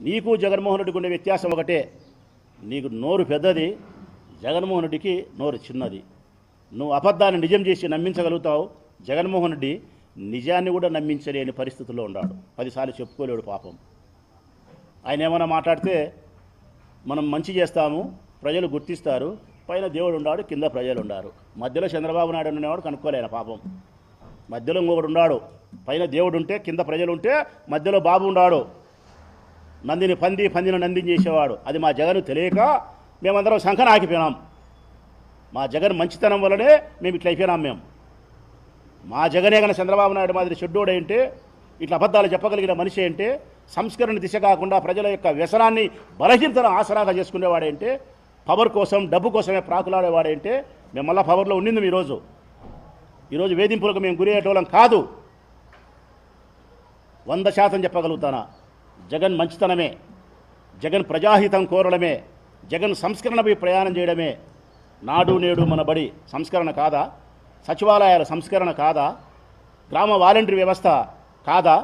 నీకు జగన్మోహన్ రెడ్డికి ఉండే వ్యత్యాసం ఒకటే, నీకు నోరు పెద్దది, జగన్మోహన్ రెడ్డికి నోరు చిన్నది. నువ్వు అబద్ధాన్ని నిజం చేసి నమ్మించగలుగుతావు, జగన్మోహన్ రెడ్డి నిజాన్ని కూడా నమ్మించలేని పరిస్థితుల్లో ఉన్నాడు. 10 సార్లు చెప్పుకోలేడు పాపం. ఆయన ఏమైనా మాట్లాడితే మనం మంచి చేస్తాము, ప్రజలు గుర్తిస్తారు, పైన దేవుడు ఉన్నాడు, కింద ప్రజలు ఉన్నారు. మధ్యలో చంద్రబాబు నాయుడు ఉండేవాడు కనుక్కోలేను పాపం. మధ్యలో ఇంకొకడు ఉన్నాడు, పైన దేవుడు ఉంటే కింద ప్రజలు ఉంటే మధ్యలో బాబు ఉన్నాడు. నందిని పందిని నందిని చేసేవాడు. అది మా జగన్ తెలియక మేమందరం శంఖన ఆగిపోయినాం. మా జగన్ మంచితనం వల్లనే మేము ఇట్లా అయిపోయినాం. మేము మా జగనే కన్నా చంద్రబాబు నాయుడు మాదిరి షెడ్యూడ్ ఏంటి, ఇట్లా అబద్ధాలు చెప్పగలిగిన మనిషి ఏంటి, సంస్కరణ దిశ కాకుండా ప్రజల యొక్క వ్యసనాన్ని బలహీనతను ఆసరాగా చేసుకునేవాడేంటి, పవర్ కోసం డబ్బు కోసమే ప్రాకులాడేవాడేంటి. మేము మళ్ళీ పవర్లో ఉండింది ఈరోజు వేధింపులకు మేము గురయ్యేటోళ్ళం కాదు. 100% చెప్పగలుగుతానా, జగన్ మంచితనమే, జగన్ ప్రజాహితం కోరడమే, జగన్ సంస్కరణపై ప్రయాణం చేయడమే. నాడు నేడు మన బడి సంస్కరణ కాదా? సచివాలయాల సంస్కరణ కాదా? గ్రామ వాలంటరీ వ్యవస్థ కాదా?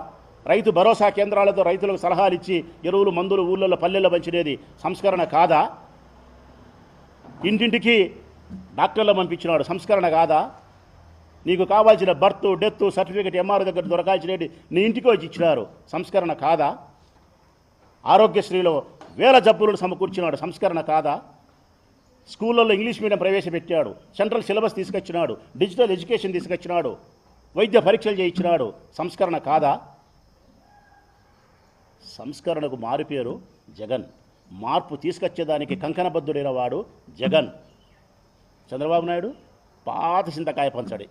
రైతు భరోసా కేంద్రాలతో రైతులకు సలహాలు ఇచ్చి ఎరువులు మందులు ఊళ్ళల్లో పల్లెల్లో పంచినది సంస్కరణ కాదా? ఇంటింటికి డాక్టర్లు పంపించినాడు సంస్కరణ కాదా? నీకు కావాల్సిన బర్త్ డెత్ సర్టిఫికేట్ ఎంఆర్ దగ్గర దొరకాల్సినవి నీ ఇంటికి వచ్చి ఇచ్చినారు సంస్కరణ కాదా? ఆరోగ్యశ్రీలో వేల జబ్బులను సమకూర్చినాడు సంస్కరణ కాదా? స్కూళ్ళల్లో ఇంగ్లీష్ మీడియం ప్రవేశపెట్టాడు, సెంట్రల్ సిలబస్ తీసుకొచ్చినాడు, డిజిటల్ ఎడ్యుకేషన్ తీసుకొచ్చినాడు, వైద్య పరీక్షలు చేయించినాడు సంస్కరణ కాదా? సంస్కరణకు మారుపేరు జగన్. మార్పు తీసుకొచ్చేదానికి కంకణబద్ధుడైన వాడు జగన్. చంద్రబాబు నాయుడు పాత చింతకాయ పంచడి,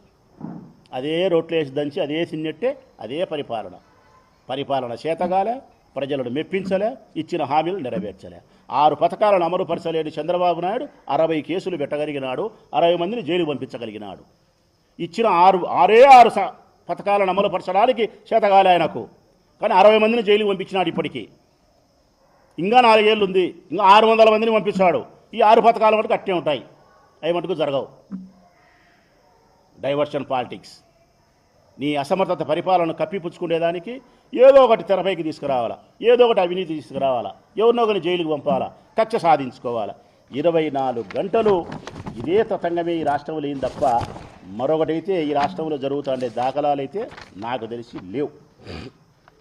అదే రోట్లు వేసి దంచి అదే తిన్నట్టే అదే పరిపాలన చేతగాలే, ప్రజలను మెప్పించలే, ఇచ్చిన హామీలు నెరవేర్చలే. 6 పథకాలను అమలుపరచలేని చంద్రబాబు నాయుడు 60 కేసులు పెట్టగలిగినాడు, 60 మందిని జైలుకు పంపించగలిగినాడు. ఇచ్చిన 6 పథకాలను అమలుపరచడానికి చేతగాలే ఆయనకు, కానీ 60 మందిని జైలుకు పంపించినాడు. ఇప్పటికీ ఇంకా 4 ఏళ్ళు ఉంది, ఇంకా 600 మందిని పంపిస్తాడు. ఈ 6 పథకాల మటుకు అట్టే ఉంటాయి, అవి మటుకు జరగవు. డైవర్షన్ పాలిటిక్స్, నీ అసమర్థత పరిపాలన కప్పిపుచ్చుకునేదానికి ఏదో ఒకటి తెరపైకి తీసుకురావాలా, ఏదో ఒకటి అవినీతి తీసుకురావాలా, ఎవరినో ఒకరిని జైలుకు పంపాలా, కక్ష సాధించుకోవాలా. 24 గంటలు ఇదే తతంగమే ఈ రాష్ట్రంలో ఏం తప్ప మరొకటైతే ఈ రాష్ట్రంలో జరుగుతుండే దాఖలాలైతే నాకు తెలిసి లేవు.